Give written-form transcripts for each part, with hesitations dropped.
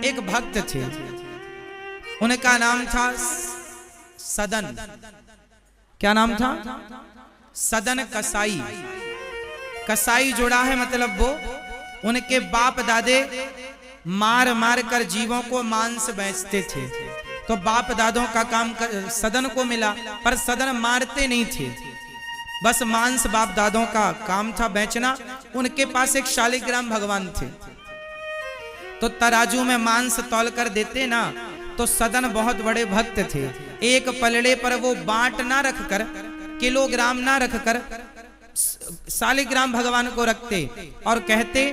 एक भक्त थे, उनका नाम था सदन। क्या नाम था? सदन कसाई। कसाई जोड़ा है मतलब वो उनके बाप दादे मार मार कर जीवों को मांस बेचते थे। तो बाप दादों का काम सदन को मिला, पर सदन मारते नहीं थे, बस मांस बाप दादों का काम था बेचना। उनके पास एक शालिग्राम भगवान थे, तो तराजू में मांस तौल कर देते ना। तो सदन बहुत बड़े भक्त थे, एक पलड़े पर वो बांट ना रखकर, किलोग्राम ना रखकर शालिग्राम भगवान को रखते और कहते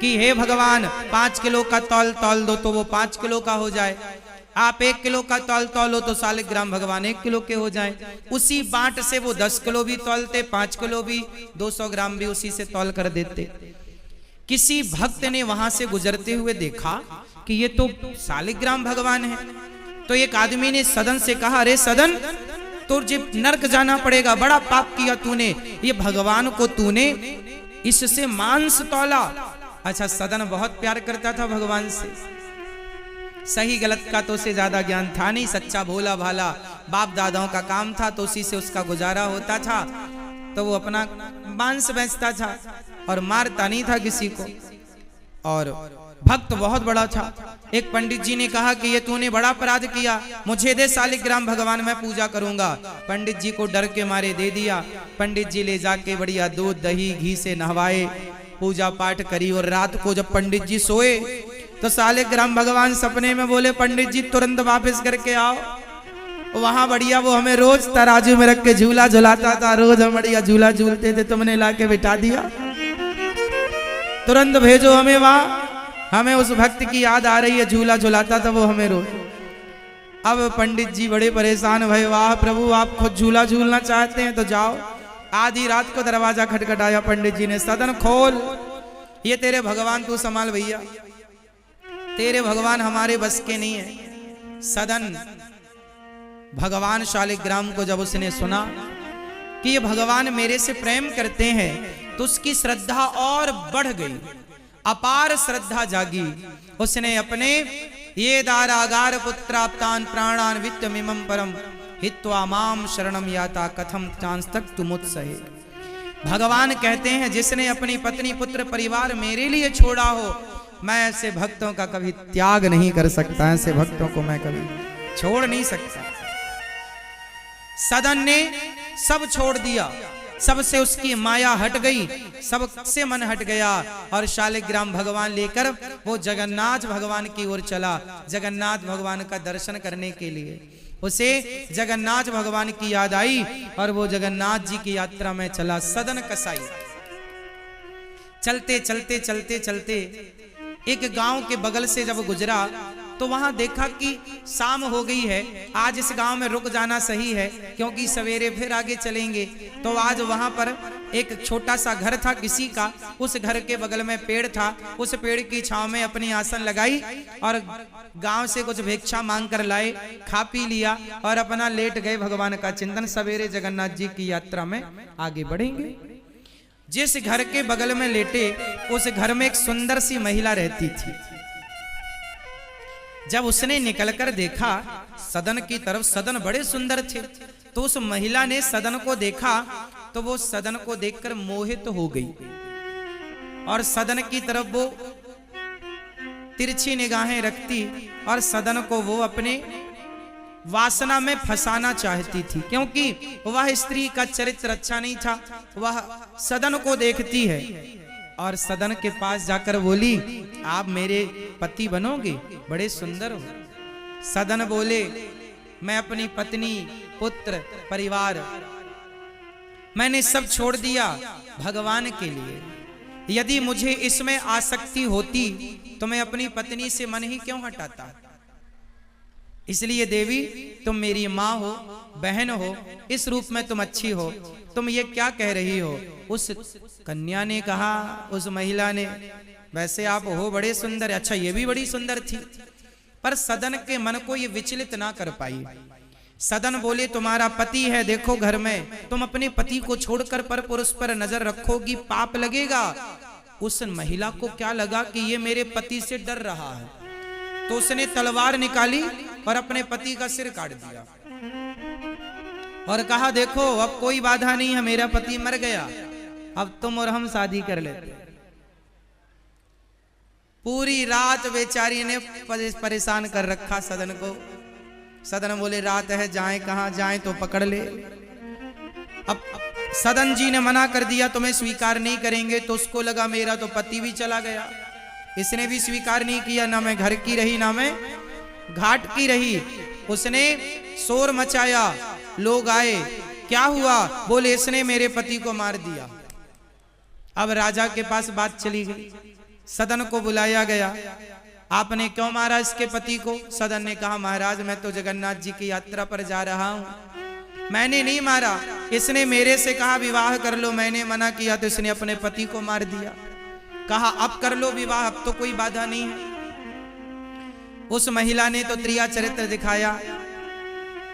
कि हे भगवान 5 किलो का तौल दो तो वो 5 किलो का हो जाए, आप 1 किलो का तौलो तो शालिग्राम भगवान 1 किलो के हो जाए। उसी बांट से वो 10 किलो भी तौलते, 5 किलो भी, 200 ग्राम भी उसी से तौल कर देते। किसी भक्त ने वहां से गुजरते हुए देखा कि ये तो शालिग्राम भगवान है। तो एक आदमी ने सदन से कहा, अरे सदन, तुझे नरक जाना पड़ेगा, बड़ा पाप किया तूने, ये भगवान को तूने इससे मांस तौला। अच्छा, सदन बहुत प्यार करता था भगवान से, सही गलत का तो उसे ज्यादा ज्ञान था नहीं, सच्चा भोला भाला बाप दादाओं का काम था, तो उसी से उसका गुजारा होता था। तो वो अपना मांस बेचता था और मारता नहीं था किसी को, और भक्त बहुत बड़ा था। एक पंडित जी ने कहा कि ये तूने बड़ा अपराध किया, मुझे दे शालिग्राम भगवान, मैं पूजा करूंगा। पंडित जी को डर के मारे दे दिया। पंडित जी ले जाके बढ़िया दूध दही घी से नहवाए, पूजा पाठ करी। और रात को जब पंडित जी सोए तो शालिग्राम भगवान सपने में बोले, पंडित जी तुरंत वापस करके आओ। वहां बढ़िया वो हमें रोज तराजू में रख के झूला झुलाता था, रोज हम बढ़िया झूला झूलते थे, तुमने लाके बिठा दिया, तुरंत भेजो हमें वहां, हमें उस भक्त की याद आ रही है, झूला झुलाता था वो हमें रोज। अब पंडित जी बड़े परेशान भये, वाह प्रभु आप खुद झूला झूलना चाहते हैं तो जाओ। आधी रात को दरवाजा खटखटाया, पंडित जी ने, सदन खोल, ये तेरे भगवान तू संभाल भैया, तेरे भगवान हमारे बस के नहीं है। सदन भगवान शालिग्राम को जब उसने सुना कि ये भगवान मेरे से प्रेम करते हैं, तो उसकी श्रद्धा और बढ़ गई, अपार श्रद्धा जागी। उसने अपने ये दारागार पुत्राप्तान प्राणान वित्तमिमं परम हित्वा माम शरणम याता कथम चांस्तक तुमुत्सहे। भगवान कहते हैं, जिसने अपनी पत्नी पुत्र परिवार मेरे लिए छोड़ा हो, मैं ऐसे भक्तों का कभी त्याग नहीं कर सकता, ऐसे भक्तों को मैं कभी छोड़ नहीं सकता। सदन ने सब छोड़ दिया, सबसे उसकी माया हट गई, सबसे मन हट गया, और शालिग्राम भगवान लेकर वो जगन्नाथ भगवान की ओर चला, जगन्नाथ भगवान का दर्शन करने के लिए। उसे जगन्नाथ भगवान की याद आई और वो जगन्नाथ जी की यात्रा में चला। सदन कसाई चलते चलते चलते चलते एक गांव के बगल से जब गुजरा तो वहां देखा कि शाम हो गई है, आज इस गांव में रुक जाना सही है, क्योंकि सवेरे फिर आगे चलेंगे। तो आज वहां पर एक छोटा सा घर था किसी का, उस घर के बगल में पेड़ था, उस पेड़ की छांव में अपनी आसन लगाई और गांव से कुछ भिक्षा मांग कर लाए, खा पी लिया और अपना लेट गए भगवान का चिंतन। सवेरे जगन्नाथ जी की यात्रा में आगे बढ़ेंगे। जिस घर के बगल में लेटे, उस घर में एक सुंदर सी महिला रहती थी। जब उसने निकलकर देखा सदन की तरफ, सदन बड़े सुंदर थे, तो उस महिला ने सदन को देखा तो वो सदन को देखकर मोहित हो गई और सदन की तरफ वो तिरछी निगाहें रखती और सदन को वो अपने वासना में फंसाना चाहती थी, क्योंकि वह स्त्री का चरित्र अच्छा नहीं था। वह सदन को देखती है और सदन के पास जाकर बोली, आप मेरे पति बनोगे, बड़े सुंदर हो। सदन बोले, मैं अपनी पत्नी पुत्र परिवार मैंने सब छोड़ दिया भगवान के लिए। यदि मुझे इसमें आसक्ति होती तो मैं अपनी पत्नी से मन ही क्यों हटाता। इसलिए देवी, तुम मेरी माँ हो, बहन हो, इस रूप में तुम अच्छी हो, तुम ये क्या कह रही हो। उस कन्या ने कहा, उस महिला ने, वैसे आप हो बड़े सुंदर, अच्छा ये भी बड़ी सुंदर थी, पर सदन के मन को ये विचलित ना कर पाई। सदन बोले, तुम्हारा पति है, देखो घर में, तुम अपने पति को छोड़कर पर पुरुष पर नजर रखोगी, पाप लगेगा। उस महिला को क्या लगा कि ये मेरे पति से डर रहा है, तो उसने तलवार निकाली और अपने पति का सिर काट दिया और कहा देखो अब कोई बाधा नहीं है, मेरा पति मर गया, अब तुम और हम शादी कर लेते। पूरी रात बेचारी ने परेशान कर रखा सदन को। सदन बोले रात है, जाएं कहां, जाएं तो पकड़ ले। अब सदन जी ने मना कर दिया तुम्हें स्वीकार नहीं करेंगे, तो उसको लगा मेरा तो पति भी चला गया। इसने भी स्वीकार नहीं किया, ना मैं घर की रही ना मैं घाट की रही। उसने शोर मचाया, लोग आए, क्या हुआ? बोले इसने मेरे पति को मार दिया। अब राजा के पास बात चली गई, सदन को बुलाया गया, आपने क्यों मारा इसके पति को? सदन ने कहा महाराज मैं तो जगन्नाथ जी की यात्रा पर जा रहा हूं, मैंने नहीं मारा, इसने मेरे से कहा विवाह कर लो, मैंने मना किया तो इसने अपने पति को मार दिया। कहा अब कर लो विवाह, अब तो कोई बाधा नहीं है। उस महिला ने तो त्रिया चरित्र दिखाया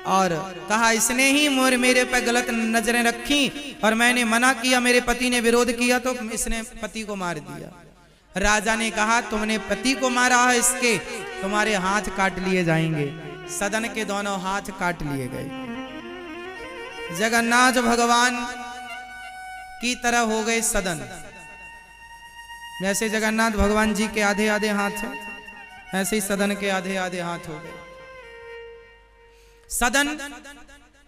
और कहा इसने ही मेरे पे गलत नजरें रखी और मैंने मना किया, मेरे पति ने विरोध किया तो इसने पति को मार दिया। राजा ने कहा तुमने पति को मारा है, इसके तुम्हारे हाथ काट लिए जाएंगे। सदन के दोनों हाथ काट लिए गए। जगन्नाथ भगवान की तरह हो गए सदन। जैसे जगन्नाथ भगवान जी के आधे आधे हाथ हैं, ऐसे ही सदन के आधे आधे हाथ हो गए। सदन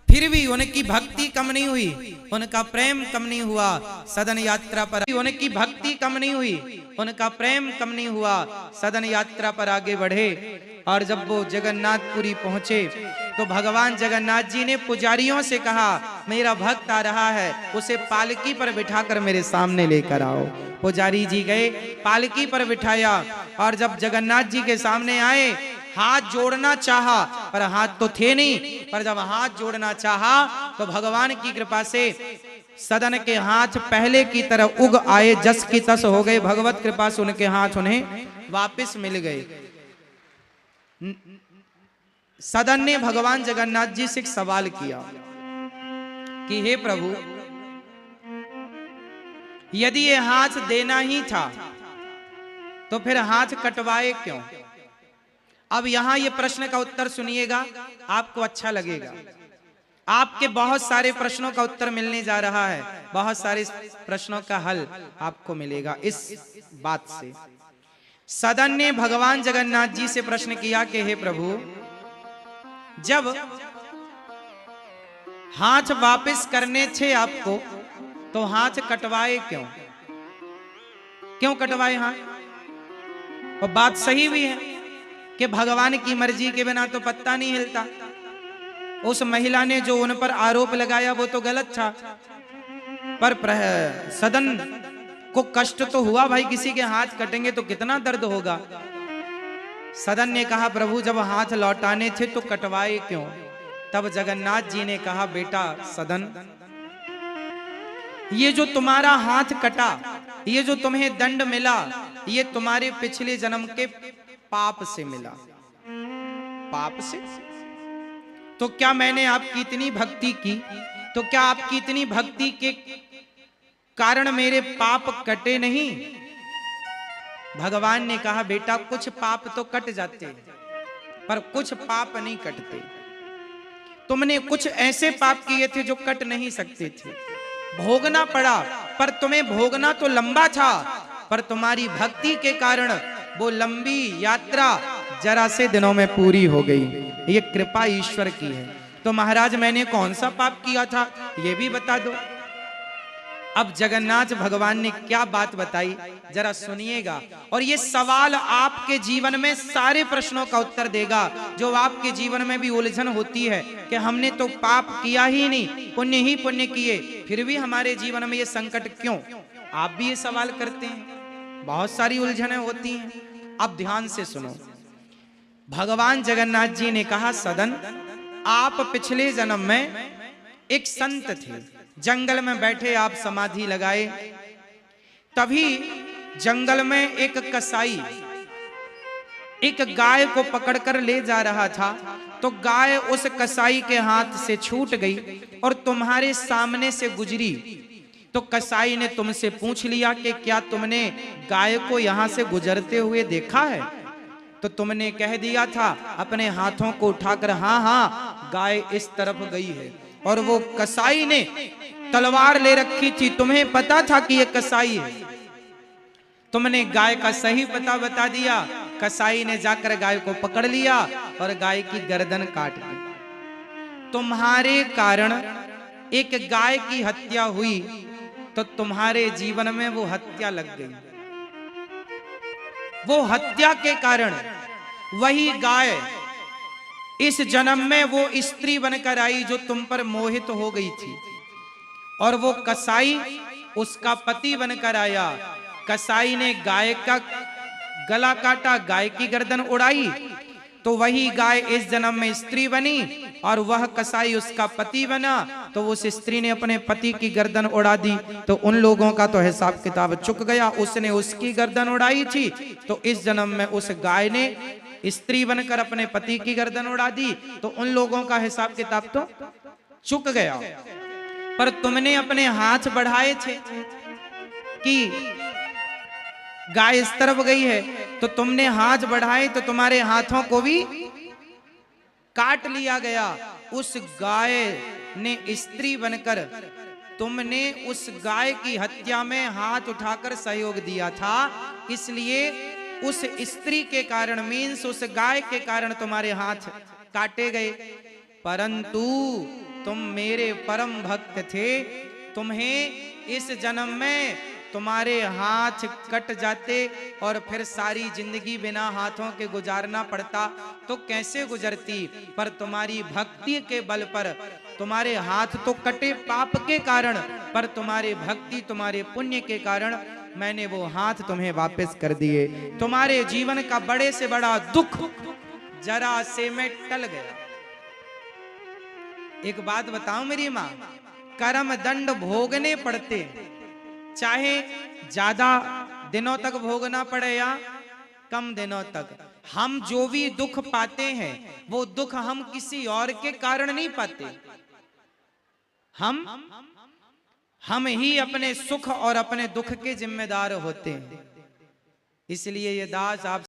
फिर भी उनकी भक्ति कम नहीं हुई, उनका प्रेम कम नहीं हुआ। सदन यात्रा पर उनकी भक्ति कम नहीं हुई, उनका प्रेम कम नहीं हुआ। सदन यात्रा पर आगे बढ़े और जब वो जगन्नाथपुरी पहुंचे तो भगवान जगन्नाथ जी ने पुजारियों से कहा मेरा भक्त आ रहा है, उसे पालकी पर बिठाकर मेरे सामने लेकर आओ। पुजारी जी गए, पालकी पर बिठाया और जब जगन्नाथ जी के सामने आए हाथ जोड़ना चाहा पर हाथ तो थे नहीं, पर जब हाथ जोड़ना चाहा तो भगवान की कृपा से सदन के हाथ पहले की तरह उग आए, जस की तस हो गए। भगवत कृपा से उनके हाथ उन्हें वापस मिल गए। सदन ने भगवान जगन्नाथ जी से एक सवाल किया कि हे प्रभु यदि ये हाथ देना ही था तो फिर हाथ कटवाए क्यों? अब यहां ये प्रश्न का उत्तर सुनिएगा, आपको अच्छा लगेगा। आपके बहुत सारे प्रश्नों का उत्तर मिलने जा रहा है, बहुत सारे प्रश्नों का हल आपको मिलेगा इस बात से। सदन ने भगवान जगन्नाथ जी से प्रश्न किया कि हे प्रभु जब हाथ वापस करने थे आपको तो हाथ कटवाए क्यों? क्यों कटवाए हाथ? और बात सही भी है कि भगवान की मर्जी के बिना तो पत्ता नहीं हिलता। उस महिला ने जो उन पर आरोप लगाया वो तो गलत था, पर सदन को कष्ट तो हुआ भाई, किसी के हाथ कटेंगे तो कितना दर्द होगा। सदन ने कहा प्रभु जब हाथ लौटाने थे तो कटवाए क्यों? तब जगन्नाथ जी ने कहा बेटा सदन, ये जो तुम्हारा हाथ कटा, ये जो तुम्हें दंड मिला, ये तुम्हारे पिछले जन्म के पाप से मिला। पाप से? तो क्या मैंने आपकी इतनी भक्ति की, तो क्या आपकी इतनी भक्ति के कारण मेरे पाप कटे नहीं? भगवान ने कहा बेटा कुछ पाप तो कट जाते पर कुछ पाप नहीं कटते। तुमने कुछ ऐसे पाप किए थे जो कट नहीं सकते थे, भोगना पड़ा, पर तुम्हें भोगना तो लंबा था, पर तुम्हारी भक्ति के कारण वो लंबी यात्रा जरा से दिनों में पूरी हो गई। ये कृपा ईश्वर की है। तो महाराज मैंने कौन सा पाप किया था ये भी बता दो। अब जगन्नाथ भगवान ने क्या बात बताई जरा सुनिएगा, और ये सवाल आपके जीवन में सारे प्रश्नों का उत्तर देगा जो आपके जीवन में भी उलझन होती है कि हमने तो पाप किया ही नहीं, पुण्य ही पुण्य किए, फिर भी हमारे जीवन में ये संकट क्यों? आप भी ये सवाल करते हैं, बहुत सारी उलझनें होती हैं। अब ध्यान से सुनो। भगवान जगन्नाथ जी ने कहा सदन आप पिछले जन्म में एक संत थे, जंगल में बैठे आप समाधि लगाए, तभी जंगल में एक कसाई एक गाय को पकड़कर ले जा रहा था, तो गाय उस कसाई के हाथ से छूट गई और तुम्हारे सामने से गुजरी। तो कसाई ने तुमसे पूछ लिया कि क्या तुमने गाय को यहां से गुजरते हुए देखा है? तो तुमने कह दिया था अपने हाथों को उठाकर, हाँ हाँ गाय इस तरफ गई है। और वो कसाई ने तलवार ले रखी थी, तुम्हें पता था कि ये कसाई है। तुमने गाय का सही पता बता दिया, कसाई ने जाकर गाय को पकड़ लिया और गाय की गर्दन काट दी। तुम्हारे कारण एक गाय की हत्या हुई, तो तुम्हारे जीवन में वो हत्या लग गई। वो हत्या के कारण वही गाय इस जन्म में वो स्त्री बनकर आई जो तुम पर मोहित हो गई थी, और वो कसाई उसका पति बनकर आया। कसाई ने गाय का गला काटा, गाय की गर्दन उड़ाई, तो वही गाय इस जन्म में स्त्री बनी और वह कसाई उसका पति बना। तो उस स्त्री ने अपने पति की गर्दन उड़ा दी, तो उन लोगों का तो हिसाब किताब चुक गया। उसने उसकी गर्दन उड़ाई थी, तो इस जन्म में उस गाय ने स्त्री बनकर अपने पति की गर्दन उड़ा दी, तो उन लोगों का हिसाब किताब तो चुक गया। पर तुमने अपने हाथ बढ़ाए थे कि गाय इस तरफ गई है, तो तुमने हाथ बढ़ाए तो तुम्हारे हाथों को भी काट लिया गया। उस गाय ने स्त्री बनकर तुमने उस गाय की हत्या में हाथ उठाकर सहयोग दिया था, इसलिए उस स्त्री के कारण मीन्स उस गाय के कारण तुम्हारे हाथ काटे गए। परंतु तुम मेरे परम भक्त थे, तुम्हें इस जन्म में तुम्हारे हाथ कट जाते और फिर सारी जिंदगी बिना हाथों के गुजारना पड़ता तो कैसे गुजरती। पर तुम्हारी भक्ति के बल पर तुम्हारे हाथ तो कटे पाप के कारण, पर तुम्हारी भक्ति तुम्हारे पुण्य के कारण मैंने वो हाथ तुम्हें वापस कर दिए। तुम्हारे जीवन का बड़े से बड़ा दुख जरा से में टल गया। एक बात बताऊं मेरी मां, कर्म दंड भोगने पड़ते, चाहे ज्यादा दिनों तक भोगना पड़े या कम दिनों तक। हम जो भी दुख पाते हैं वो दुख हम किसी और के कारण नहीं पाते, हम ही अपने सुख और अपने दुख के जिम्मेदार होते हैं। इसलिए ये दास आप